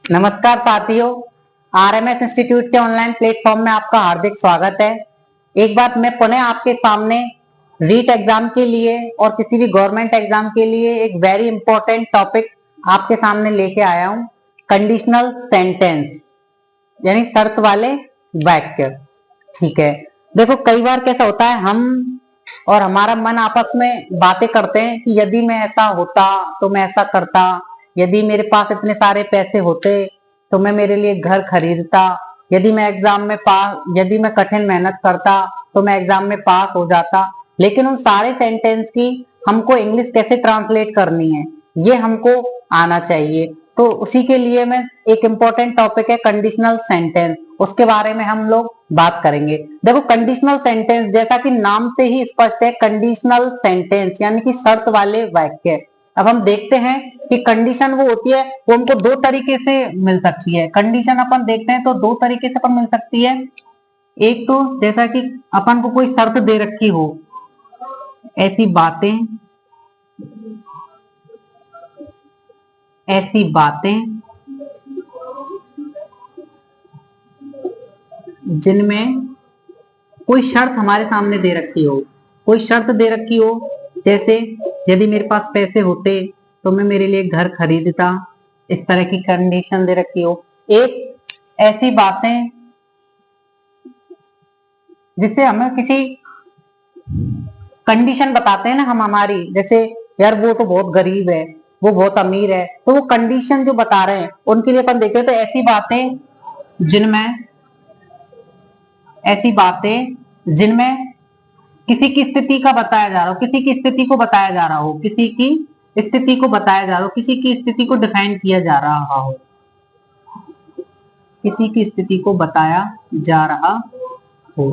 नमस्कार साथियों, RMS institute के ऑनलाइन प्लेटफॉर्म में आपका हार्दिक स्वागत है। एक बार मैं पुनः आपके सामने रीट एग्जाम के लिए और किसी भी गवर्नमेंट एग्जाम के लिए एक वेरी इंपॉर्टेंट टॉपिक आपके सामने लेके आया हूं। कंडीशनल सेंटेंस यानी शर्त वाले वाक्य। ठीक है, देखो कई बार कैसा होता है, हम और हमारा मन आपस में बातें करते हैं कि यदि मैं ऐसा होता तो मैं ऐसा करता, यदि मेरे पास इतने सारे पैसे होते तो मैं मेरे लिए घर खरीदता, यदि मैं एग्जाम में पास, यदि मैं कठिन मेहनत करता तो मैं एग्जाम में पास हो जाता। लेकिन उन सारे सेंटेंस की हमको इंग्लिश कैसे ट्रांसलेट करनी है ये हमको आना चाहिए। तो उसी के लिए मैं एक इंपॉर्टेंट टॉपिक है कंडीशनल सेंटेंस, उसके बारे में हम लोग बात करेंगे। देखो कंडीशनल सेंटेंस जैसा कि नाम से ही स्पष्ट है, कंडीशनल सेंटेंस यानी कि शर्त वाले वाक्य। अब हम देखते हैं कि कंडीशन वो होती है, वो हमको दो तरीके से मिल सकती है। कंडीशन अपन देखते हैं तो दो तरीके से अपन मिल सकती है। एक तो जैसा कि अपन को कोई शर्त दे रखी हो, ऐसी बातें जिनमें कोई शर्त हमारे सामने दे रखी हो, कोई शर्त दे रखी हो, जैसे यदि मेरे पास पैसे होते तो मैं मेरे लिए घर खरीदता, इस तरह की कंडीशन दे रखी हो। एक ऐसी बातें जिससे हमें किसी कंडीशन बताते हैं ना हम हमारी, जैसे यार वो तो बहुत गरीब है, वो बहुत अमीर है, तो वो कंडीशन जो बता रहे हैं उनके लिए अपन देखते हैं। तो ऐसी बातें जिनमें किसी की स्थिति का बताया जा रहा हो, किसी की स्थिति को बताया जा रहा हो, किसी की स्थिति को बताया जा रहा हो, किसी की स्थिति को डिफाइन किया जा रहा हो, किसी की स्थिति को बताया जा रहा हो।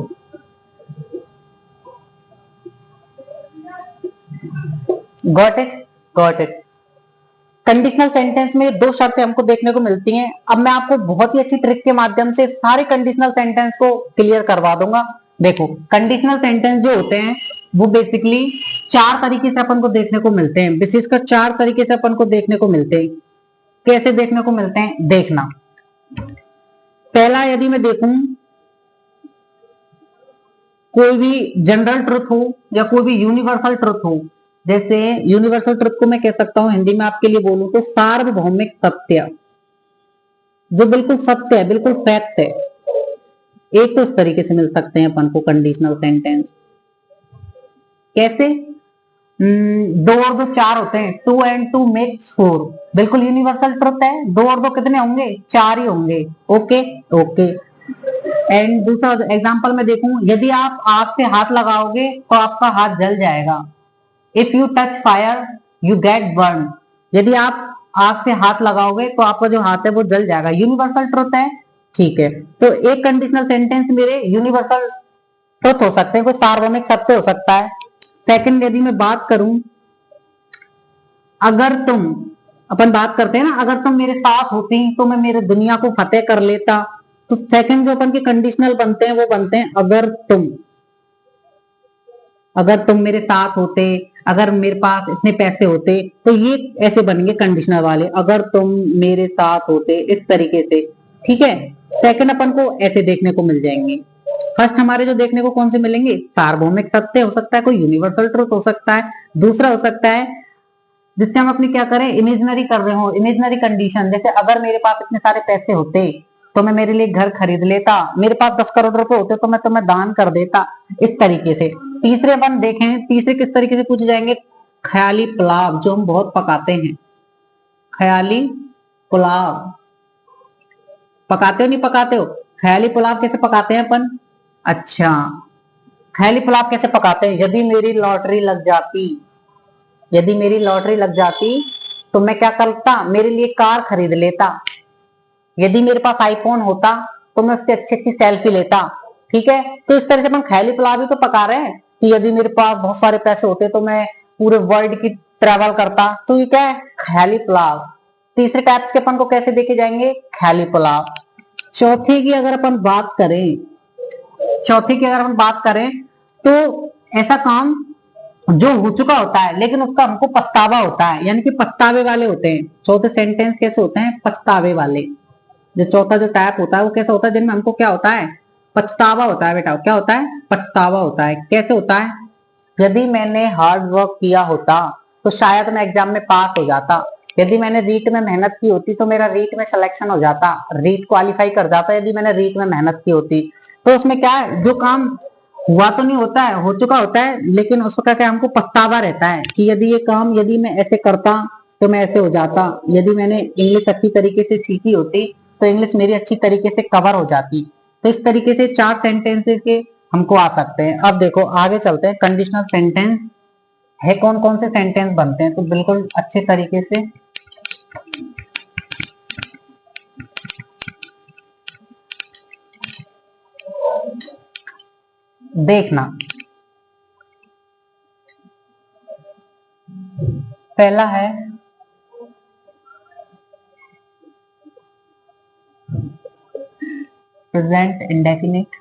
Got it, got it. Conditional sentence में दो शर्तें हमको देखने को मिलती हैं। अब मैं आपको बहुत ही अच्छी ट्रिक के माध्यम से सारे कंडीशनल सेंटेंस को क्लियर करवा दूंगा। देखो कंडीशनल सेंटेंस जो होते हैं वो बेसिकली चार तरीके से अपन को देखने को मिलते हैं, विशेषकर चार तरीके से अपन को देखने को मिलते हैं। कैसे देखने को मिलते हैं देखना। पहला, यदि मैं देखूं कोई भी जनरल ट्रुथ हो या कोई भी यूनिवर्सल ट्रुथ हो, जैसे यूनिवर्सल ट्रुथ को मैं कह सकता हूं हिंदी में आपके लिए बोलूं तो सार्वभौमिक सत्य, जो बिल्कुल सत्य है, बिल्कुल फैक्ट है। एक तो इस तरीके से मिल सकते हैं अपन को कंडीशनल सेंटेंस। कैसे? दो और दो चार होते हैं, 2 and 2 makes 4, बिल्कुल यूनिवर्सल ट्रुथ है। दो और दो कितने होंगे? चार ही होंगे। Okay okay. एंड दूसरा एग्जांपल में देखूं, यदि आप आग से हाथ लगाओगे तो आपका हाथ जल जाएगा। If you touch fire you get burn, यदि आप आग से हाथ लगाओगे तो आपका जो हाथ है वो जल जाएगा। यूनिवर्सल ट्रुथ है, ठीक है। तो एक कंडीशनल सेंटेंस मेरे यूनिवर्सल ट्रुथ हो सकते हैं, कोई सार्वभौमिक सत्य हो सकता है। सेकंड, यदि मैं बात करूं, अगर तुम, अपन बात करते हैं ना, अगर तुम मेरे साथ होती तो मैं मेरे दुनिया को फतेह कर लेता। तो सेकंड जो अपन के कंडीशनल बनते हैं वो बनते हैं अगर तुम मेरे साथ होते, अगर मेरे पास इतने पैसे होते, तो ये ऐसे बनेंगे कंडीशनल वाले, अगर तुम मेरे साथ होते, इस तरीके से। ठीक है, सेकंड अपन को ऐसे देखने को मिल जाएंगे। फर्स्ट हमारे जो देखने को कौन से मिलेंगे? सार्वभौमिक सत्य हो सकता है, कोई यूनिवर्सल ट्रुथ हो सकता है। दूसरा हो सकता है जिससे हम अपनी क्या करें, इमेजिनरी कर रहे हो, इमेजिनरी कंडीशन, जैसे अगर मेरे पास इतने सारे पैसे होते तो मैं मेरे लिए घर खरीद लेता, मेरे पास 10 करोड़ रुपए होते तो मैं तुम्हें दान कर देता, इस तरीके से। तीसरे अपन देखें, तीसरे किस तरीके से पूछे जाएंगे? ख्याली पुलाव, जो हम बहुत पकाते हैं। ख्याली पुलाव पकाते हो नहीं पकाते हो? ख्याली पुलाव कैसे पकाते हैं अपन? अच्छा, ख्याली पुलाव कैसे पकाते हैं? यदि मेरी लॉटरी लग जाती तो मैं क्या करता? मेरे लिए कार खरीद लेता। यदि मेरे पास आईफोन होता तो मैं उससे अच्छी अच्छी सेल्फी लेता। ठीक है, तो इस तरह से अपन ख्याली पुलाव ही तो पका रहे हैं कि यदि मेरे पास बहुत सारे पैसे होते तो मैं पूरे वर्ल्ड की ट्रेवल करता। तो ये क्या है? ख्याली पुलाव। तीसरे टाइप्स के अपन को कैसे देखे जाएंगे? ख्याली पुलाव। चौथे की अगर अपन बात करें, तो ऐसा काम जो हो चुका होता है लेकिन उसका हमको पछतावा होता है, यानी कि पछतावे वाले होते हैं। चौथे सेंटेंस कैसे होते हैं? पछतावे वाले। जो चौथा जो टाइप होता है वो कैसा होता है, जिनमें हमको क्या होता है, पछतावा होता है बेटा। क्या होता है, पछतावा होता है। कैसे होता है, यदि मैंने हार्ड वर्क किया होता तो शायद मैं एग्जाम में पास हो जाता। यदि मैंने रीट में मेहनत की होती तो मेरा रीट में सिलेक्शन हो जाता, रीट क्वालिफाई कर जाता। यदि मैंने रीट में मेहनत की होती तो उसमें क्या है, जो काम हुआ तो नहीं होता है, हो चुका होता है, लेकिन उस वक्त क्या हमको पछतावा रहता है कि यदि ये काम यदि मैं ऐसे करता तो मैं ऐसे हो जाता। यदि मैंने इंग्लिश अच्छी तरीके से सीखी होती तो इंग्लिश मेरी अच्छी तरीके से कवर हो जाती। तो इस तरीके से 4 सेंटेंसेस के हमको आ सकते हैं। अब देखो आगे चलते हैं, कंडीशनल सेंटेंस है, कौन कौन से सेंटेंस बनते हैं, तो बिल्कुल अच्छे तरीके से देखना। पहला है प्रेजेंट इंडेफिनिट।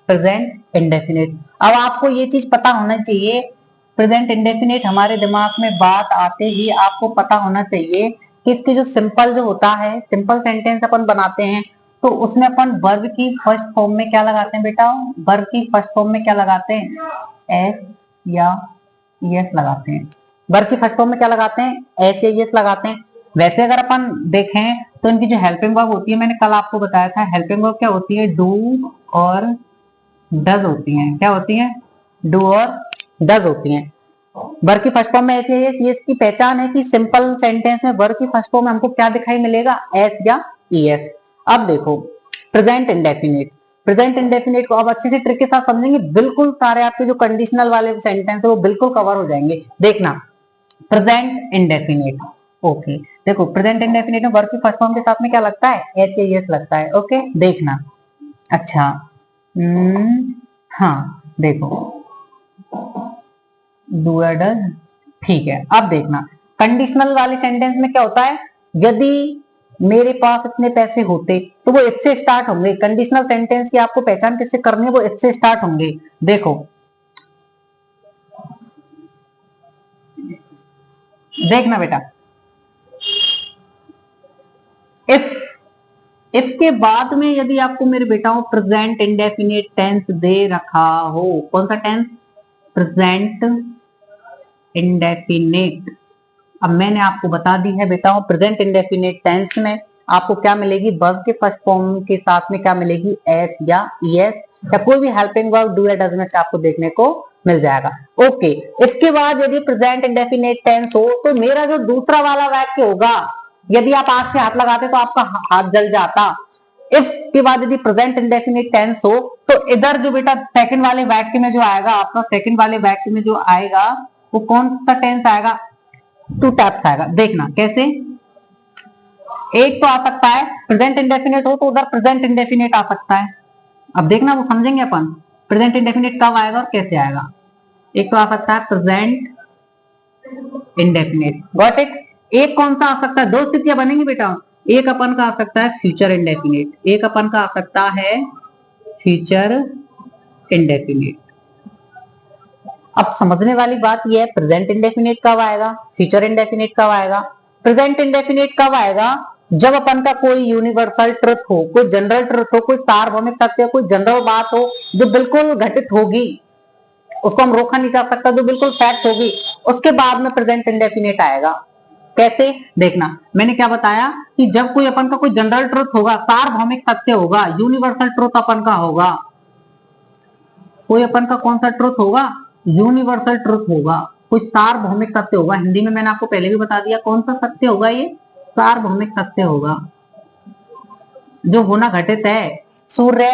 प्रेजेंट इंडेफिनिट, अब आपको ये चीज पता होना चाहिए, प्रेजेंट इंडेफिनिट हमारे दिमाग में बात आते ही आपको पता होना चाहिए कि इसके जो सिंपल जो होता है, सिंपल सेंटेंस अपन बनाते हैं तो उसमें अपन वर्ब की फर्स्ट फॉर्म में क्या लगाते हैं बेटा, वर्ब की फर्स्ट फॉर्म में क्या लगाते हैं, एस या ईएस लगाते हैं। वर्ब की फर्स्ट फॉर्म में क्या लगाते हैं, एस या ईएस लगाते हैं। वैसे अगर अपन देखें तो इनकी जो हेल्पिंग वर्ब होती है, मैंने कल आपको बताया था, हेल्पिंग वर्ब क्या होती है, डू और डज होती हैं। क्या होती हैं, डू और डज होती हैं। वर्ब की फर्स्ट फॉर्म में ऐसे है, ये इसकी पहचान है कि सिंपल सेंटेंस में वर्ब की फर्स्ट फॉर्म में हमको क्या दिखाई मिलेगा, एस या ईएस। अब देखो प्रेजेंट इंडेफिनिट, प्रेजेंट इंडेफिनिट को अब अच्छे से ट्रिक के साथ समझेंगे, बिल्कुल सारे आपके जो कंडीशनल वाले सेंटेंस है वो बिल्कुल कवर हो जाएंगे। देखना प्रेजेंट इंडेफिनिट, ओके देखो प्रेजेंट इंडेफिनिट में वर्ब की फर्स्ट फॉर्म के साथ में क्या लगता है, एच ए एस लगता है। ओके देखना, अच्छा हाँ देखो डू या डज, ठीक है। अब देखना कंडीशनल वाले सेंटेंस में क्या होता है, यदि मेरे पास इतने पैसे होते तो वो इफ से स्टार्ट होंगे। कंडीशनल सेंटेंस की आपको पहचान किससे करनी है, वो इफ से स्टार्ट होंगे। देखो देखना बेटा, इफ, इफ के बाद में यदि आपको मेरे बेटाओं प्रेजेंट इंडेफिनिट टेंस दे रखा हो, कौन सा टेंस, प्रेजेंट इंडेफिनिट। अब मैंने आपको बता दी है बेटा, प्रेजेंट इंडेफिनिट टेंस में आपको क्या मिलेगी, वर्ब के फर्स्ट फॉर्म के साथ में क्या मिलेगी, एस या ईएस या कोई भी हेल्पिंग वर्ब डू या डज में से आपको देखने को मिल जाएगा। ओके इसके बाद यदि प्रेजेंट इंडेफिनिट टेंस हो तो मेरा जो दूसरा वाला वाक्य होगा, यदि आप आग से हाथ लगाते तो आपका हाथ जल जाता। इफ के बाद यदि प्रेजेंट इंडेफिनिट टेंस हो तो इधर जो बेटा सेकंड वाले वाक्य में जो आएगा, आपका सेकंड वाले वाक्य में जो आएगा वो कौन सा टेंस आएगा, टू टाइप्स आएगा। देखना कैसे, एक तो आ सकता है प्रेजेंट इंडेफिनिट हो तो उधर प्रेजेंट इंडेफिनिट आ सकता है। अब देखना वो समझेंगे अपन प्रेजेंट इंडेफिनिट कब आएगा और कैसे आएगा। एक तो आ सकता है प्रेजेंट इंडेफिनिट, गॉट इट। एक कौन सा आ सकता है, दो स्थितियां बनेंगी बेटा, एक अपन का आ सकता है फ्यूचर इंडेफिनिट, एक अपन का आ सकता है फ्यूचर इंडेफिनिट। अब समझने वाली बात यह है प्रेजेंट इंडेफिनिट कब आएगा, फ्यूचर इंडेफिनिट कब आएगा। प्रेजेंट इंडेफिनिट कब आएगा, जब अपन का कोई यूनिवर्सल ट्रुथ हो, कोई जनरल ट्रुथ हो, कोई सार्वभौमिक सत्य हो, कोई जनरल बात हो जो बिल्कुल घटित होगी, उसको हम रोका नहीं जा सकता, जो बिल्कुल फैक्ट होगी, उसके बाद में प्रेजेंट इंडेफिनिट आएगा। कैसे, देखना मैंने क्या बताया कि जब कोई अपन का कोई जनरल ट्रुथ होगा, सार्वभौमिक सत्य होगा, यूनिवर्सल ट्रुथ अपन का होगा, कोई अपन का कौन सा ट्रुथ होगा, यूनिवर्सल ट्रुथ होगा, कोई सार्वभौमिक सत्य होगा। हिंदी में मैंने आपको पहले भी बता दिया कौन सा सत्य होगा, ये सार्वभौमिक सत्य होगा जो होना घटित है। सूर्य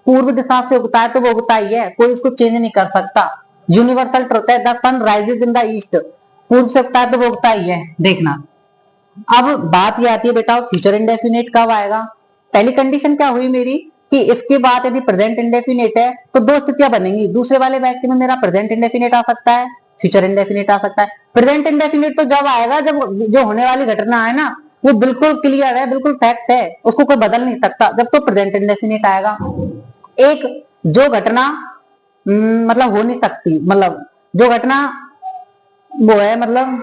पूर्व दिशा से उगता है तो वो उगता ही है, कोई उसको चेंज नहीं कर सकता। यूनिवर्सल ट्रुथ है, the sun rises in the east, पूर्व से उगता है तो वो उगता ही है। देखना अब बात ये आती है बेटा फ्यूचर इंडेफिनिट कब आएगा। पहली कंडीशन क्या हुई मेरी कि इसके बाद यदि प्रेजेंट इंडेफिनिट है तो दो स्थितियां बनेंगी, दूसरे वाले वाक्य में मेरा प्रेजेंट इंडेफिनिट आ सकता है, फ्यूचर इंडेफिनिट आ सकता है। प्रेजेंट इंडेफिनिट तो जब आएगा जब जो होने वाली घटना है ना वो बिल्कुल क्लियर है, बिल्कुल फैक्ट है, उसको कोई बदल नहीं सकता, जब तो प्रेजेंट इंडेफिनिट आएगा। एक जो घटना मतलब हो नहीं सकती, मतलब जो घटना वो है मतलब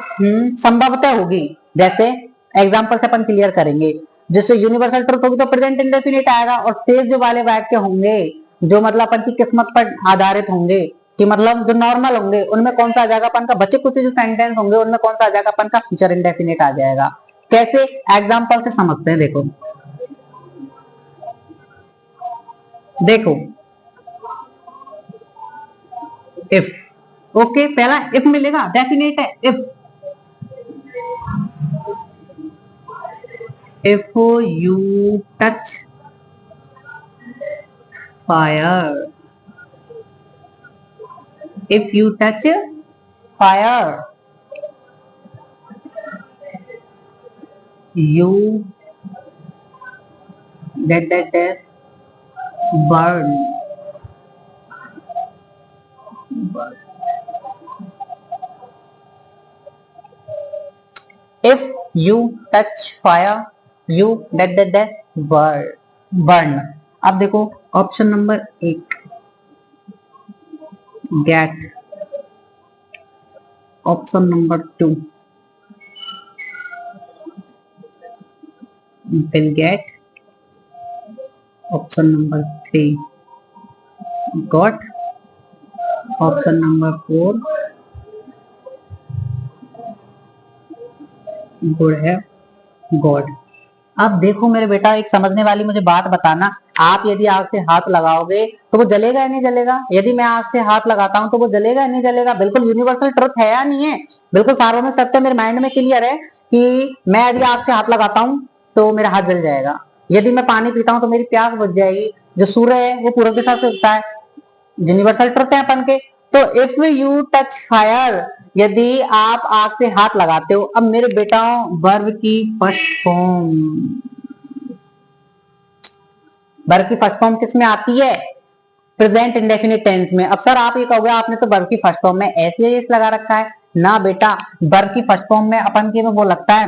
संभवतः होगी। जैसे एग्जाम्पल से अपन क्लियर करेंगे, जैसे यूनिवर्सल ट्रुथ होगी तो प्रेजेंट इंडेफिनिट आएगा, और शेष जो वाले वाक्य होंगे जो मतलब अपन की किस्मत पर आधारित होंगे, कि मतलब जो नॉर्मल होंगे उनमें कौन सा आ जाएगा अपन का, बचे कुछ जो सेंटेंस होंगे उनमें कौन सा आ जाएगा अपन का फ्यूचर इंडेफिनिट आ जाएगा। कैसे, एग्जाम्पल से समझते हैं। देखो देखो इफ, ओके पहला इफ मिलेगा, डेफिनेट है if you touch fire, if you touch fire, you that burn. If you touch fire, you that burn. अब देखो option number 1 get, option number 2 will get, option number 3 got, option number 4 good है God. अब देखो मेरे बेटा, एक समझने वाली मुझे बात बताना, आप यदि आग से हाथ लगाओगे तो वो जलेगा या नहीं जलेगा? यदि मैं आग से हाथ लगाता हूं तो वो जलेगा या नहीं जलेगा? बिल्कुल यूनिवर्सल ट्रुथ है या नहीं है? बिल्कुल सार्वभौमिक सत्य मेरे माइंड में क्लियर है कि मैं यदि आग से हाथ लगाता हूं तो मेरा हाथ जल जाएगा, यदि मैं पानी पीता हूं तो मेरी प्यास बुझ जाएगी, जो सूर्य है वो पूरब दिशा से उगता है, यूनिवर्सल ट्रुथ है अपन के। तो इफ यू टच फायर, यदि आप आग से हाथ लगाते हो। अब मेरे बेटाओं, वर्ब की फर्स्ट फॉर्म, वर्ब की फर्स्ट फॉर्म किस में आती है? प्रेजेंट इंडेफिनिट टेंस में। अब सर आप ये कहोगे आपने तो वर्ब की फर्स्ट फॉर्म में ऐसे ही लगा रखा है ना बेटा, वर्ब की फर्स्ट फॉर्म में अपन के में वो लगता है,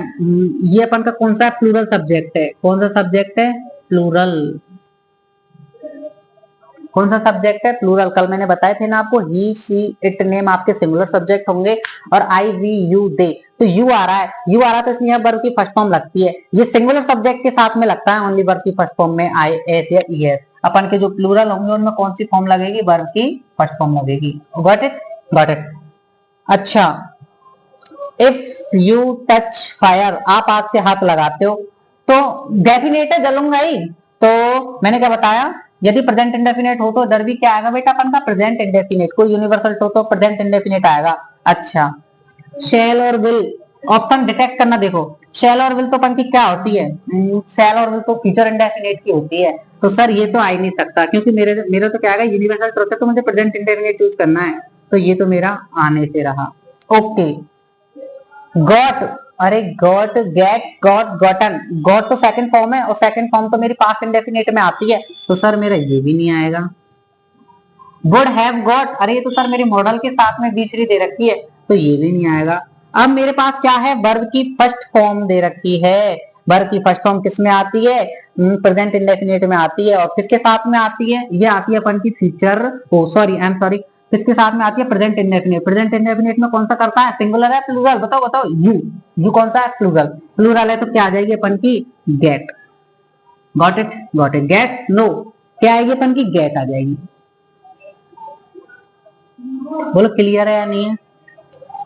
ये अपन का कौन सा प्लूरल सब्जेक्ट है? कौन सा सब्जेक्ट है? प्लूरल। कौन सा सब्जेक्ट है? प्लूरल। कल मैंने बताए थे ना आपको, ही शी इट नेम आपके सिंगुलर सब्जेक्ट होंगे, और आई वी यू दे, तो यू आ रहा है, यू आ रहा है तो इसमें वर्ब की फर्स्ट फॉर्म लगती है, ये सिंगुलर सब्जेक्ट के साथ में लगता है ओनली वर्ब की फर्स्ट फॉर्म में आई एस या ई एस। अपन के जो प्लूरल होंगे उनमें कौन सी फॉर्म लगेगी? वर्ब की फर्स्ट फॉर्म लगेगी। Got it? Got it. अच्छा, इफ यू टच फायर, आप आग से हाथ लगाते हो तो डेफिनेट है जलूंगा ही। तो मैंने क्या बताया, यदि प्रेजेंट इंडेफिनेट हो तो इधर भी क्या आएगा बेटा अपन का? Present indefinite. कोई यूनिवर्सल तो प्रेजेंट इंडेफिनेट आएगा। अच्छा, शेल और विल, ऑप्शन डिटेक्ट करना। देखो शेल और विल तो अपन की क्या होती है? शेल और विल तो फ्यूचर इंडेफिनेट की होती है, तो सर ये तो आ ही नहीं सकता, क्योंकि मेरे मेरा तो क्या आएगा? यूनिवर्सल ट्रुथ है तो मुझे प्रेजेंट इंडेफिनेट चूज करना है, तो ये तो मेरा आने से रहा। ओके, गॉट, अरे got, get, got, gotten, got तो सेकंड फॉर्म है, और सेकंड फॉर्म तो मेरी पास्ट इंडेफिनिट में आती है, तो सर मेरा ये भी नहीं आएगा। वुड हैव गॉट, अरे ये तो सर मेरे मॉडल के साथ में बी3 दे रखी है, तो ये भी नहीं आएगा। अब मेरे पास क्या है? वर्ब की फर्स्ट फॉर्म दे रखी है। वर्ब की फर्स्ट फॉर्म किस में आती है? प्रेजेंट इंडेफिनिट में आती है, और किसके साथ में आती है? ये आती है अपन की future, oh sorry I am sorry, किसके साथ में आती है? Present indefinite. प्रेजेंट इंडेफिनिट में कौन सा करता है? सिंगुलर है प्लूरल? बताओ बताओ, यू, यू कौन सा है? प्लूरल। प्लूरल है तो क्या आ जाएगी अपन की? Get. Got it? Got it. Get, no, क्या आएगी अपन की? गेट आ जाएगी। बोलो क्लियर है या नहीं है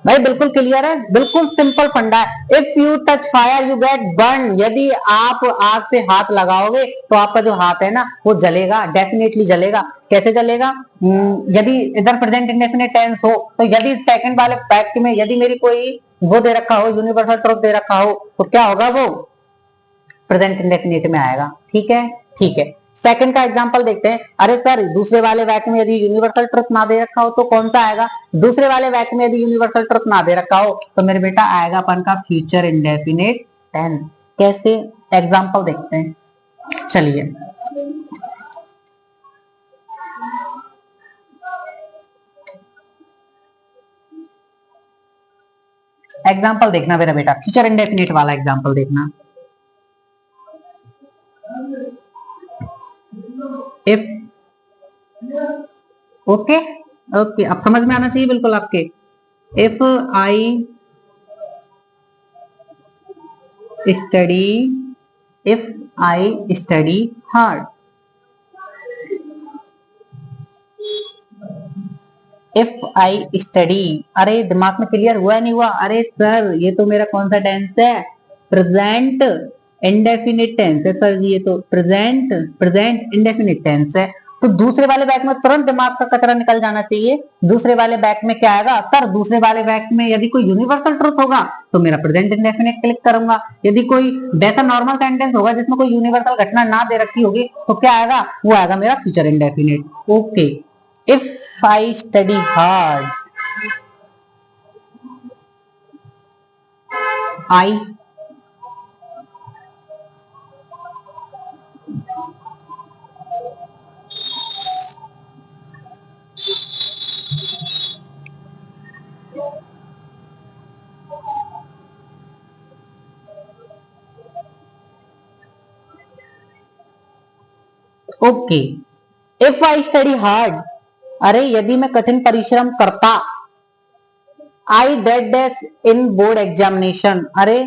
भाई? बिल्कुल क्लियर है, बिल्कुल सिंपल फंडा है। If you touch fire you get burn, यदि आप आग से हाथ लगाओगे तो आपका जो हाथ है ना वो जलेगा, डेफिनेटली जलेगा। कैसे जलेगा? यदि इधर प्रेजेंट इंडेफिनिट टेंस हो तो यदि सेकंड वाले फैक्ट में यदि मेरी कोई वो दे रखा हो, यूनिवर्सल ट्रुथ दे रखा हो, तो क्या होगा? वो प्रेजेंट इंडेफिनिट में आएगा। ठीक है, ठीक है। सेकंड का एग्जांपल देखते हैं। अरे सर दूसरे वाले वाक्य में यदि यूनिवर्सल ट्रुथ ना दे रखा हो तो कौन सा आएगा? दूसरे वाले वाक्य में यदि यूनिवर्सल ट्रुथ ना दे रखा हो तो मेरे बेटा आएगा अपन का फ्यूचर इंडेफिनिट टेंस। कैसे? एग्जांपल देखते हैं, चलिए। एग्जाम्पल देखना मेरा बेटा, फ्यूचर इंडेफिनिट वाला एग्जाम्पल देखना। इफ, ओके, ओके अब समझ में आना चाहिए बिल्कुल आपके। If I study if I study hard, if I study. अरे दिमाग में क्लियर हुआ नहीं हुआ? अरे सर ये तो मेरा कौन सा टेंस है? प्रेजेंट इंडेफिनिट टेंस है सर जी, ये तो प्रेजेंट प्रेजेंट इंडेफिनिट टेंस है। तो दूसरे वाले बैग में तुरंत दिमाग का कचरा निकल जाना चाहिए। दूसरे वाले बैग में क्या आएगा सर? दूसरे वाले बैग में यदि कोई यूनिवर्सल ट्रुथ होगा तो मेरा प्रेजेंट इंडेफिनिट क्लिक करूंगा। यदि कोई वैसा नॉर्मल सेंटेंस होगा जिसमें कोई यूनिवर्सल घटना ना दे रखी होगी तो क्या आएगा? वो आएगा मेरा future indefinite. Okay, if I study hard, I okay, if I study hard, अरे यदि मैं कठिन परिश्रम करता, आई डेड डेस इन बोर्ड एग्जामिनेशन। अरे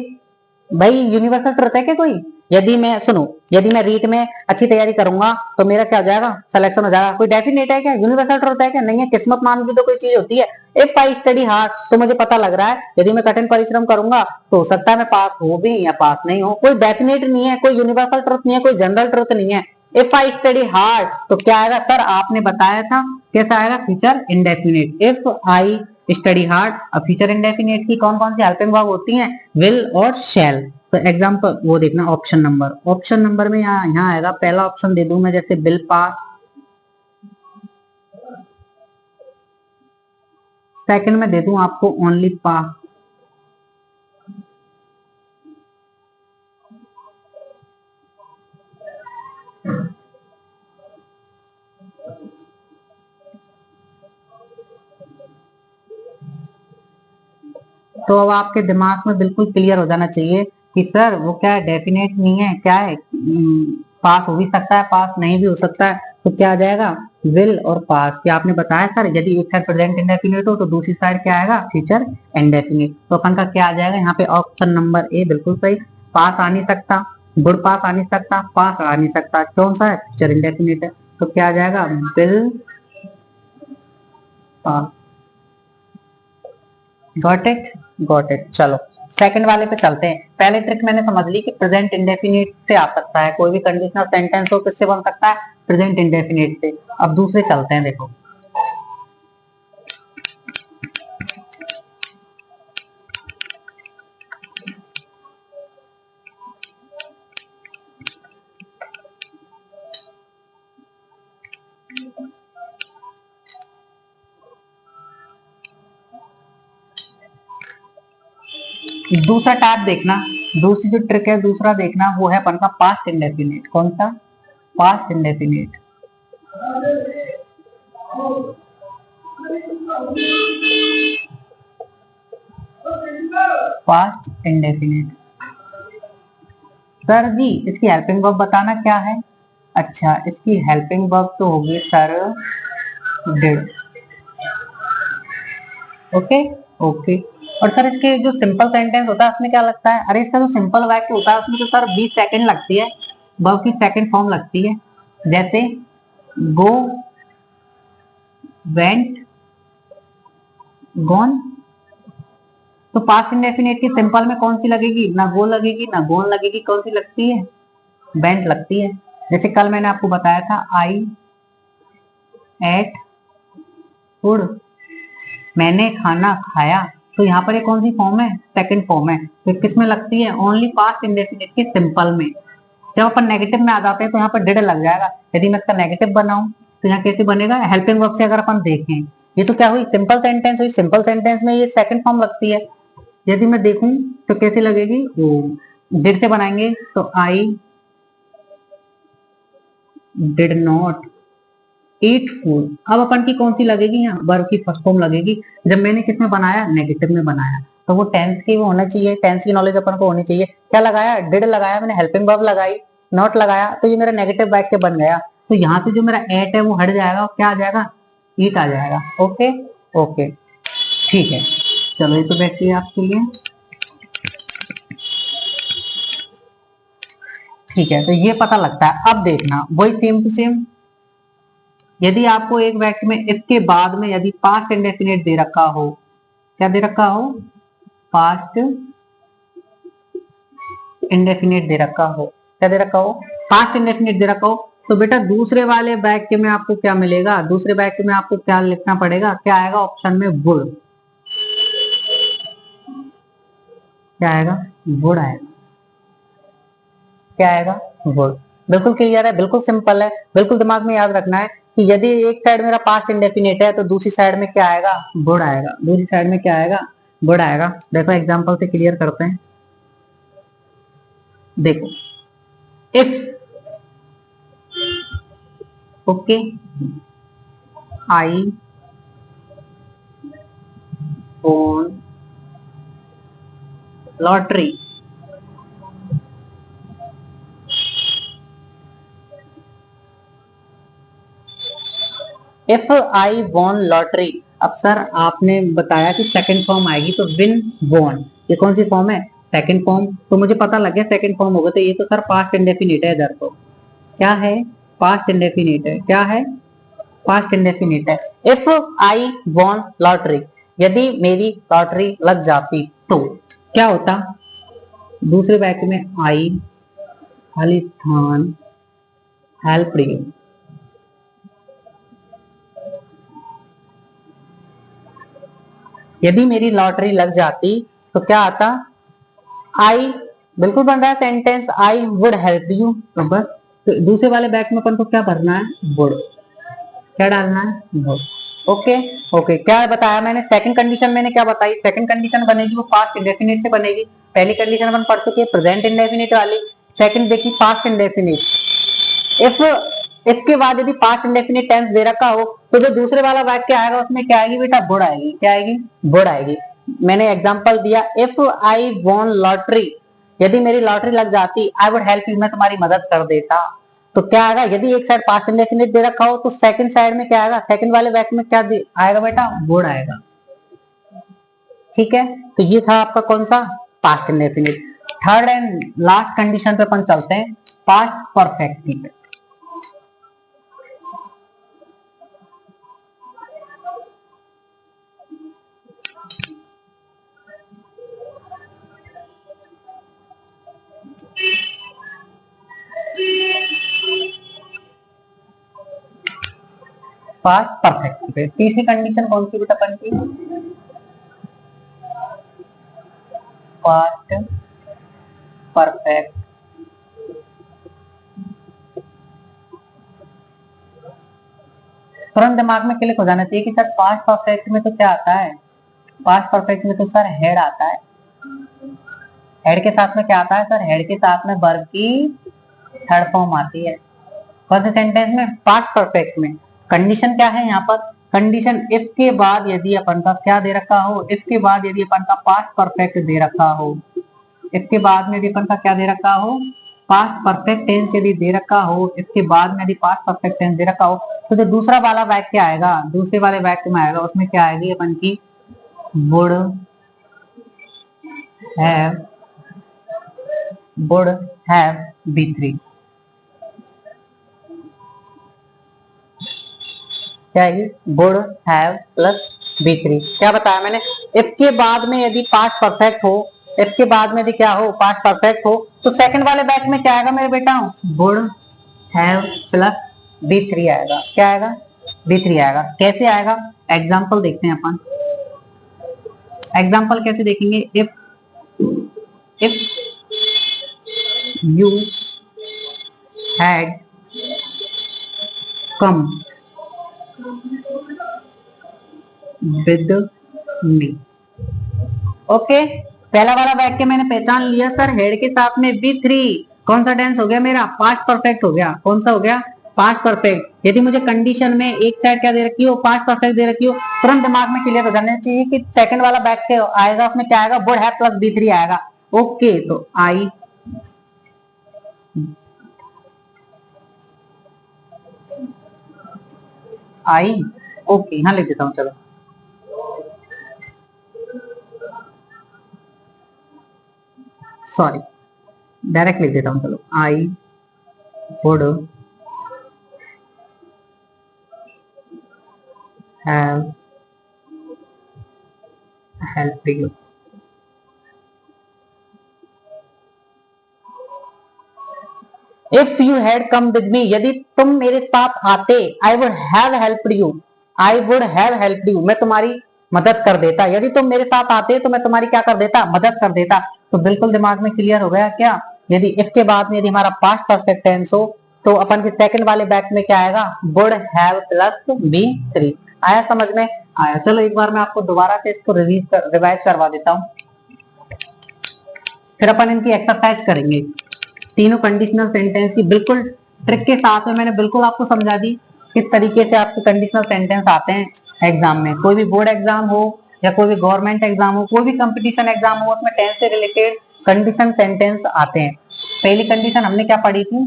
भाई यूनिवर्सल ट्रुथ है क्या कोई? यदि मैं सुनो, यदि मैं रीट में अच्छी तैयारी करूंगा तो मेरा क्या हो जाएगा? सिलेक्शन हो जाएगा। कोई डेफिनेट है क्या? यूनिवर्सल ट्रुथ है क्या? नहीं है। किस्मत नाम की तो कोई चीज होती है। इफ आई स्टडी हार्ड, तो मुझे पता लग रहा है यदि मैं कठिन परिश्रम करूंगा तो हो सकता है मैं पास हो भी या पास नहीं हो। कोई डेफिनेट नहीं है, कोई यूनिवर्सल ट्रुथ नहीं है, कोई जनरल ट्रुथ नहीं है। इफ आई स्टडी हार्ड तो क्या आएगा सर? आपने बताया था कैसा आएगा? Future indefinite. If I study hard, अब फ्यूचर इंडेफिनिट की कौन कौन सी हेल्पिंग वर्ब होती हैं? विल और शैल। तो एग्जांपल वो देखना, ऑप्शन नंबर में यहाँ आएगा। पहला ऑप्शन दे दूं मैं, जैसे विल पास। सेकंड में दे दूं आपको ओनली पास। तो अब आपके दिमाग में बिल्कुल क्लियर हो जाना चाहिए कि सर वो क्या है? डेफिनेट नहीं है, क्या है? पास हो भी सकता है, पास नहीं भी हो सकता है। तो क्या आ जाएगा? विल और पास। क्या आपने बताया सर यदि एक साइड प्रेजेंट इंडेफिनिट हो तो दूसरी साइड क्या आएगा? Future indefinite. तो अपन का क्या आ जाएगा यहाँ पे? ऑप्शन नंबर ए बिल्कुल सही। पास आ नहीं सकता, गुड पास आ नहीं सकता, पास आ नहीं सकता, कौन सा है? फ्यूचर इंडेफिनिट है। तो क्या आ जाएगा? Will pass. Got it? Got it. चलो सेकंड वाले पे चलते हैं। पहले ट्रिक मैंने समझ ली कि प्रेजेंट इंडेफिनिट से आ सकता है, कोई भी कंडीशनल सेंटेंस हो किससे बन सकता है? प्रेजेंट इंडेफिनिट से। अब दूसरे चलते हैं, देखो दूसरा टैब देखना। दूसरी जो ट्रिक है दूसरा देखना, वो है अपन का पास्ट इंडेफिनिट। कौन सा? Past indefinite. Past indefinite. Sir जी इसकी हेल्पिंग वर्ब बताना क्या है? अच्छा, इसकी हेल्पिंग वर्ब तो होगी सर डिड। Okay okay. और सर इसके जो सिंपल सेंटेंस होता है उसमें क्या लगता है? अरे इसका जो सिंपल वाक्य होता है उसमें तो सर 20 सेकंड लगती है, वर्ब की सेकंड फॉर्म लगती है। जैसे गो, वेंट, गॉन। तो पास्ट इंडेफिनिट की सिंपल में कौन सी लगेगी? ना गो लगेगी ना गॉन लगेगी, कौन सी लगती है? वेंट लगती है। जैसे कल मैंने आपको बताया था आई एट फूड, मैंने खाना खाया। तो यहाँ पर ये कौन सी फॉर्म है? सेकंड फॉर्म है। तो किस में लगती है? ओनली पास्ट इंडेफिनिट के सिंपल में। जब अपन नेगेटिव में आ जाते हैं तो यहाँ पर डिड लग जाएगा। यदि मैं इसका नेगेटिव बनाऊं तो यहाँ कैसे बनेगा? हेल्पिंग वर्ब से अगर अपन देखें, ये तो क्या हुई? सिंपल सेंटेंस हुई। सिंपल सेंटेंस में ये सेकंड फॉर्म लगती है। यदि मैं देखूं तो कैसे लगेगी? वो डिड से बनाएंगे तो I did not eat food. अब अपन की कौन सी लगेगी? यहाँ वर्ब की फर्स्ट फॉर्म लगेगी। जब मैंने किस में बनाया? नेगेटिव में बनाया। तो वो टेंस की वो होना चाहिए, टेंस की नॉलेज अपन को होनी चाहिए। क्या लगाया? डिड लगाया मैंने, हेल्पिंग वर्ब लगाई, नॉट लगाया, तो ये मेरा नेगेटिव वाक्य बन गया। तो यहाँ से जो मेरा एट है वो हट जाएगा और क्या आ जाएगा? ईट आ जाएगा। ओके ओके ठीक है। चलो ये तो बैटरी है आपके लिए। ठीक है, तो ये पता लगता है। अब देखना वही सेम टू सेम, यदि आपको एक वाक्य में इफ के बाद में यदि पास्ट इंडेफिनिट दे रखा हो, क्या दे रखा हो, पास्ट इंडेफिनिट दे रखा हो, क्या दे रखा हो, पास्ट इंडेफिनिट दे रखा हो, तो बेटा दूसरे वाले वाक्य में आपको क्या मिलेगा, दूसरे वाक्य में आपको क्या लिखना पड़ेगा, क्या आएगा ऑप्शन में, वुड। क्या आएगा, वुड आएगा। क्या आएगा, वुड। बिल्कुल क्लियर है, बिल्कुल सिंपल है, बिल्कुल दिमाग में याद रखना है कि यदि एक साइड मेरा पास्ट इंडेफिनिट है तो दूसरी साइड में क्या आएगा, वुड आएगा। दूसरी साइड में क्या आएगा, वुड आएगा। देखो एग्जांपल से क्लियर करते हैं। देखो if, okay, I won lottery, if I won lottery. अब सर आपने बताया कि सेकंड फॉर्म आएगी, तो विन वॉन ये कौन सी फॉर्म है, सेकंड फॉर्म। तो मुझे पता लग गया सेकंड फॉर्म होगा, तो ये तो सर पास्ट इंडेफिनिट है इधर। तो क्या है, पास्ट इंडेफिनिट है। क्या है, पास्ट इंडेफिनिट है। इफ आई वॉन लॉटरी, यदि मेरी लॉटरी लग जाती तो क्या होता, दूसरे वाक्य में आई खाली स्थान हेल्प यू। यदि मेरी लॉटरी लग जाती तो क्या आता, आई, बिल्कुल बन रहा है sentence, I would help you. तो बस, तो दूसरे वाले बैक में अपन को क्या भरना है, वुड। क्या डालना है, वुड। ओके। ओके, क्या बताया मैंने, सेकंड कंडीशन मैंने क्या बताई, सेकंड कंडीशन बनेगी वो पास्ट इंडेफिनिट से बनेगी। पहली कंडीशन अपन पढ़ चुके हैं प्रेजेंट इंडेफिनिट वाली। सेकंड देखी पास्ट इंडेफिनिट। इफ, इफ के बाद यदि पास्ट इंडेफिनिट टेंस दे रखा हो तो जो दूसरे वाला वाक्य आएगा उसमें क्या आएगी बेटा, वुड आएगी। क्या आएगी, वुड आएगी। मैंने एग्जांपल दिया, इफ आई वॉन लॉटरी, यदि मेरी लॉटरी लग जाती, आई वुड हेल्प यू, मैं तुम्हारी मदद कर देता। तो क्या आएगा, यदि एक साइड पास्ट इंडेफिनिट दे रखा हो तो सेकंड साइड में क्या आएगा, सेकंड वाले वाक्य में क्या आएगा बेटा, वुड आएगा। ठीक है, तो ये था आपका कौन सा, past indefinite. Third and last condition पे अपन चलते हैं, पास्ट परफेक्ट की पे। पास्ट परफेक्ट पे तीसरी कंडीशन कौन सी बेटा अपन की, पास्ट परफेक्ट। तुरंत दिमाग में क्लिक हो जाना चाहिए कि सर पास्ट परफेक्ट में तो क्या आता है, पास्ट परफेक्ट में तो सर हेड आता है। हेड के साथ में क्या आता है सर, हेड के साथ में वर्ब की थर्ड फॉर्म आती है। कौन से सेंटेंस में, पास्ट परफेक्ट में। कंडीशन क्या है यहाँ पर, कंडीशन इफ के बाद यदि अपन का क्या दे रखा हो, इफ के बाद यदि अपन का पास्ट परफेक्ट दे रखा हो, इसके बाद में यदि अपन का क्या दे रखा हो, पास्ट परफेक्ट टेंस यदि दे रखा हो, इसके बाद में यदि पास्ट परफेक्ट टेंस दे रखा हो, तो जो दूसरा वाला वाक्य आएगा, दूसरे वाले वाक्य में आएगा उसमें क्या आएगी अपन की, would have, would have B three. क्या आएगी, would have plus B three. क्या बताया मैंने, इफ के बाद में यदि पास्ट परफेक्ट हो, इफ के बाद में यदि क्या हो, पास्ट परफेक्ट हो, तो सेकंड वाले वाक्य में क्या आएगा मेरे बेटा, would have plus B three आएगा। क्या आएगा, बी थ्री आएगा। कैसे आएगा, एग्जाम्पल देखते हैं अपन। एग्जाम्पल कैसे देखेंगे, if, if you had come with me. Okay, पहला वाला वाक्य मैंने पहचान लिया सर, हेड के साथ में बी थ्री। कौन सा टेंस हो गया मेरा, पास्ट परफेक्ट हो गया। कौन सा हो गया, पास्ट परफेक्ट। यदि मुझे कंडीशन में एक साइड क्या दे रखी हो, पास्ट परफेक्ट दे रखी हो, तुरंत दिमाग में क्लियर हो जाना चाहिए कि सेकंड वाला वाक्य आएगा उसमें क्या आएगा, would have plus B three आएगा। ओके, तो आई, आई, ओके यहां लिख देता हूं चलो, सॉरी डायरेक्ट लिख देता हूं, चलो I would have help you. If you had come with me, यदि तुम मेरे साथ आते, I would have helped you, I would have helped you, मैं तुम्हारी मदद कर देता। यदि तुम मेरे साथ आते तो मैं तुम्हारी क्या कर देता, मदद कर देता। तो बिल्कुल दिमाग में क्लियर हो गया क्या, यदि इफ के बाद में यदि हमारा पास्ट परफेक्ट टेंस हो तो अपन के सेकंड वाले बैक में क्या आएगा, would have plus B three. आया समझ में? आया। चलो एक बार मैं आपको दोबारा से इसको रिवाइज करवा देता हूँ, फिर अपन इनकी एक्सरसाइज करेंगे। तीनों कंडीशनल सेंटेंस की बिल्कुल ट्रिक के साथ में मैंने बिल्कुल आपको समझा दी किस तरीके से आपके कंडीशनल सेंटेंस आते हैं एग्जाम में। कोई भी बोर्ड एग्जाम हो या कोई भी गवर्नमेंट एग्जाम हो, कोई भी कंपटीशन एग्जाम हो, उसमें टेंस से रिलेटेड कंडीशन सेंटेंस आते हैं। पहली कंडीशन हमने क्या पढ़ी थी,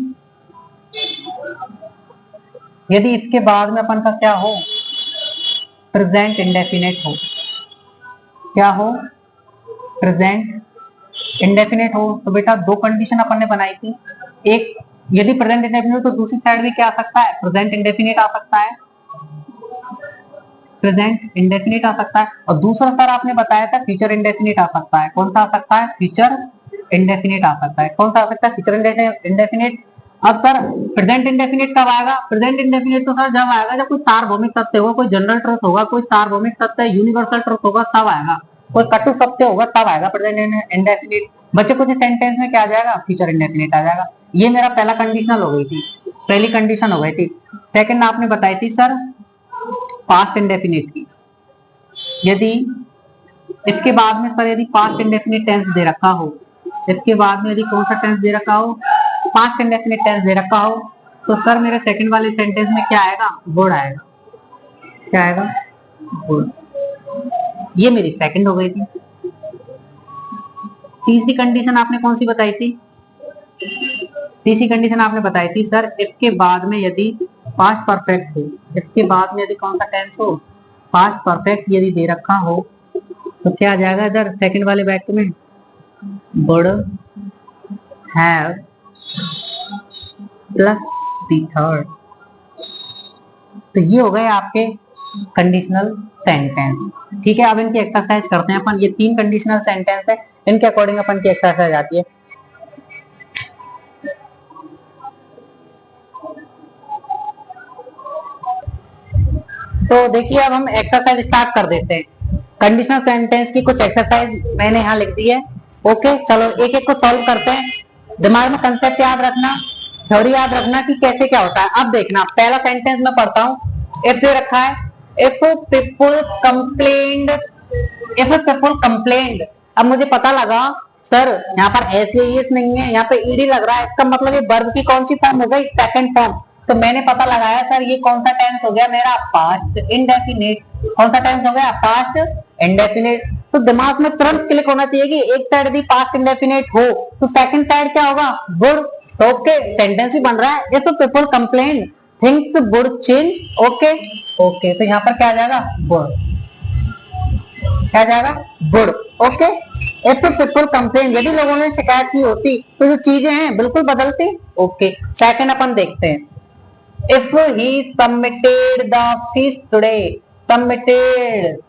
यदि इसके बाद में अपन का क्या हो, प्रेजेंट इंडेफिनेट हो। क्या हो, प्रेजेंट इंडेफिनेट हो। तो बेटा दो कंडीशन अपन ने बनाई थी, एक यदि प्रेजेंट इंडेफिनेट हो तो दूसरी साइड भी क्या आ सकता है, प्रेजेंट इंडेफिनेट आ सकता है, प्रेजेंट इंडेफिनेट आ सकता है। और दूसरा सर आपने बताया था फ्यूचर इंडेफिनेट आ सकता है। कौन सा आ सकता है, फ्यूचर इंडेफिनेट आ सकता है। कौन सा आ सकता है, फ्यूचर इंडेफिनेट। अब सर प्रेजेंट इंडेफिनेट कब आएगा, प्रेजेंट इंडेफिनेट तो सर जब आएगा जब कोई सार्वभौमिक तथ्य होगा, कोई जनरल ट्रुथ होगा, कोई सार्वभौमिक तथ्य यूनिवर्सल ट्रुथ होगा तब आएगा, कोई कटु सत्य होगा तब आएगा प्रेजेंट इंडेफिनेट। बच्चे कुछ सेंटेंस में क्या आ जाएगा, फ्यूचर इंडेफिनेट आ जाएगा। ये मेरा पहला कंडीशनल हो गई थी, पहली कंडीशन हो गई थी। सेकंड आपने बताई थी सर पास्ट इंडेफिनेट की। यदि इसके बाद में सर यदि पास्ट इंडेफिनेट टेंस दे रखा हो, इसके बाद में यदि कौन सा टेंस दे रखा हो, पास्ट इंडेफिनेट टेंस दे रखा हो, तो सर मेरे सेकंड वाले सेंटेंस में क्या आएगा, वुड आएगा। क्या आएगा, वुड। ये मेरी सेकंड हो गई थी। तीसरी कंडीशन आपने कौन सी बताई थी, तीसरी कंडीशन आपने बताई थी सर इसके बाद में यदि पास्ट परफेक्ट हो, इसके बाद में यदि कौन सा टेंस हो, पास्ट परफेक्ट यदि दे रखा हो तो क्या आ जाएगा इधर सेकंड वाले वाक्य में, would have plus the third. तो ये हो गए आपके कंडीशनल सेंटेंस। ठीक है, अब इनकी एक्सरसाइज करते हैं अपन। ये तीन कंडीशनल सेंटेंस है, इनके अकॉर्डिंग अपन की एक्सरसाइज आती है। तो देखिए अब हम एक्सरसाइज स्टार्ट कर देते हैं। कंडीशनल सेंटेंस की कुछ एक्सरसाइज मैंने यहाँ लिख दी है। ओके चलो एक एक को सॉल्व करते हैं। दिमाग में कंसेप्ट याद रखना, थ्योरी याद रखना कि कैसे क्या होता है। अब देखना पहला सेंटेंस मैं पढ़ता हूँ। इफ दे रखा है, if people complained, if people complained. अब मुझे पता लगा सर यहाँ पर एस नहीं है, यहाँ पे ईडी लग रहा है, इसका मतलब ये वर्ब की कौन सी फॉर्म हो गई, सेकंड फॉर्म। तो मैंने पता लगाया सर ये कौन सा टेंस हो गया मेरा, पास्ट इंडेफिनिट। कौन सा टेंस हो गया, पास्ट इंडेफिनिट। तो दिमाग में तुरंत क्लिक होना चाहिए कि एक साइड यदि पास्ट इंडेफिनिट हो तो सेकंड साइड क्या होगा, वुड। तो ओके सेंटेंस भी बन रहा है, if people complain things would change. Okay okay तो यहाँ पर क्या आ जाएगा, वुड। क्या जाएगा, would. Okay if people complain, यदि लोगों ने शिकायत की होती तो जो चीजें हैं बिल्कुल बदलती। ओके सेकंड अपन देखते हैं। If he submitted the fees today, submitted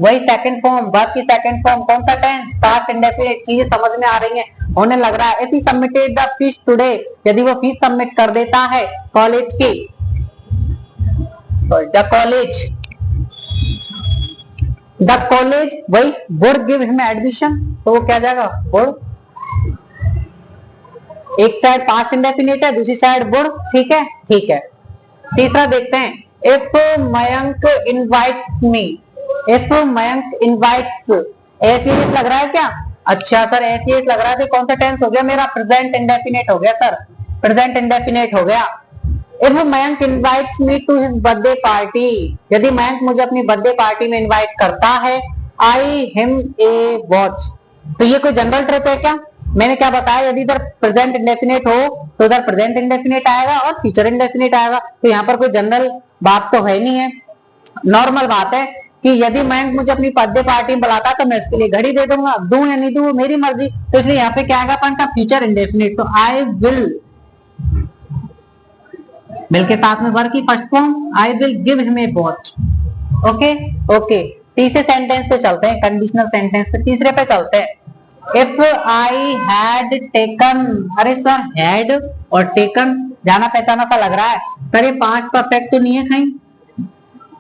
वही सेकंड फॉर्म, वर्ब की सेकंड फॉर्म, कौन सा टेंस, पास्ट इंडेफिनिट। चीजें समझ में आ रही हैं, होने लग रहा है। If he submitted the fees today, यदि वो फीस सबमिट कर देता है कॉलेज की, द कॉलेज वही वुड गिव हिम एडमिशन। तो वो क्या जाएगा, वुड। एक साइड पास्ट इंडेफिनिट है, दूसरी साइड वुड। ठीक है ठीक है। तीसरा देखते हैं, if Mayank invites me, if Mayank invites, ऐसे लग रहा है क्या, अच्छा सर ऐसे लग रहा है तो कौन सा टेंस हो गया मेरा, प्रेजेंट इंडेफिनिट हो गया सर, प्रेजेंट इंडेफिनिट हो गया। If Mayank invites me to his birthday party, यदि मयंक मुझे अपनी बर्थडे पार्टी में इनवाइट करता है, आई हिम ए वॉच। तो ये कोई जनरल ट्रिक है क्या, मैंने क्या बताया, यदि इधर प्रेजेंट इंडेफिनिट हो तो इधर प्रेजेंट इंडेफिनिट आएगा और फ्यूचर इंडेफिनिट आएगा। तो यहाँ पर कोई जनरल बात तो है नहीं है, नॉर्मल बात है कि यदि मैं मुझे अपनी बर्थडे पार्टी में बुलाता तो मैं उसके लिए घड़ी दे दूंगा, दूं या नहीं दूं मेरी मर्जी। तो इसलिए यहाँ पे क्या आएगा अपन का फ्यूचर इंडेफिनिट। तो आई विल के साथ में वर्ब की first form, I will give him a watch. Okay okay, तीसरे सेंटेंस पे चलते हैं, कंडीशनल सेंटेंस पे, तीसरे पे चलते हैं। इफ आई हैड टेकन, अरे सर हैड और टेकन जाना पहचाना सा लग रहा है सर, ये पास्ट परफेक्ट तो नहीं है कहीं,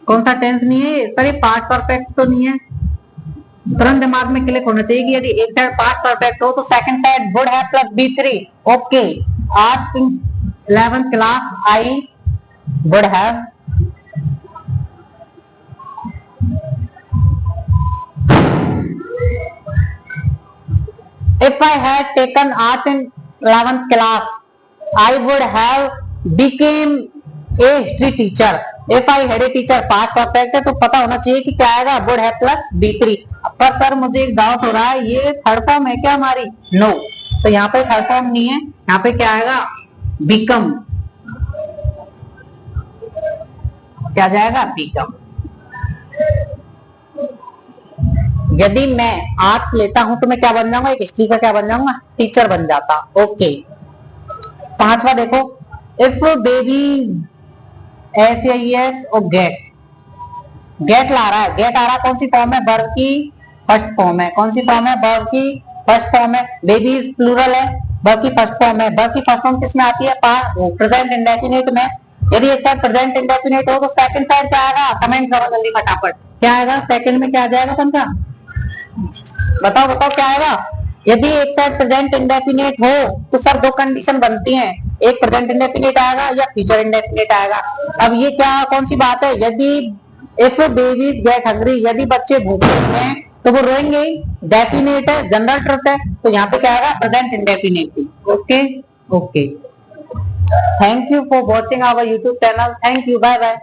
कौन सा टेंस नहीं है सर, ये पास्ट परफेक्ट तो नहीं है। तुरंत दिमाग में क्लिक होना चाहिए कि यदि एक साइड पास्ट परफेक्ट हो तो second side would have plus B3. Okay, आज 11th class I would have if I had taken arts in 11th class I would have became a history teacher। if I had a teacher past perfect है तो पता होना चाहिए कि क्या आएगा, would have plus B3। पर sir मुझे एक डाउट हो रहा है, ये थर्ड फॉर्म है क्या हमारी? नो, तो यहाँ पे थर्ड फॉर्म नहीं है, यहाँ पे क्या आएगा, become। क्या जाएगा, become। यदि मैं आर्ट्स लेता हूं तो मैं क्या बन जाऊंगा, एक हिस्ट्री का क्या बन जाऊंगा, टीचर बन जाता। ओके, पांचवा देखो, इफ बेबी एस और गेट, गेट ला रहा है, गेट आ रहा है कौन सी फॉर्म है, वर्ब की फर्स्ट फॉर्म है। कौन सी फॉर्म है, वर्ब की फर्स्ट फॉर्म है। बेबीज प्लूरल है, वर्ब की फर्स्ट फॉर्म है। वर्ब की फर्स्ट फॉर्म किस में आती है, प्रेजेंट इंडेफिनिट में। यदि एक साइड प्रेजेंट इंडेफिनिट हो तो सेकंड साइड क्या आएगा, कमेंट करो जल्दी फटाफट, क्या आएगा सेकंड में, क्या आ जाएगा पंखा, बताओ बताओ क्या आएगा। यदि एक साइड प्रेजेंट इंडेफिनिट हो तो सर दो कंडीशन बनती हैं, एक प्रेजेंट इंडेफिनिट आएगा या फ्यूचर इंडेफिनिट आएगा। अब ये क्या कौन सी बात है, यदि इफ बेबीज गेट हंग्री, यदि बच्चे भूखे हैं तो वो रोएंगे, डेफिनेट है, जनरल ट्रुथ है, तो यहाँ पे क्या आएगा, present indefinite. Okay okay, thank you for watching our YouTube channel, thank you, bye bye.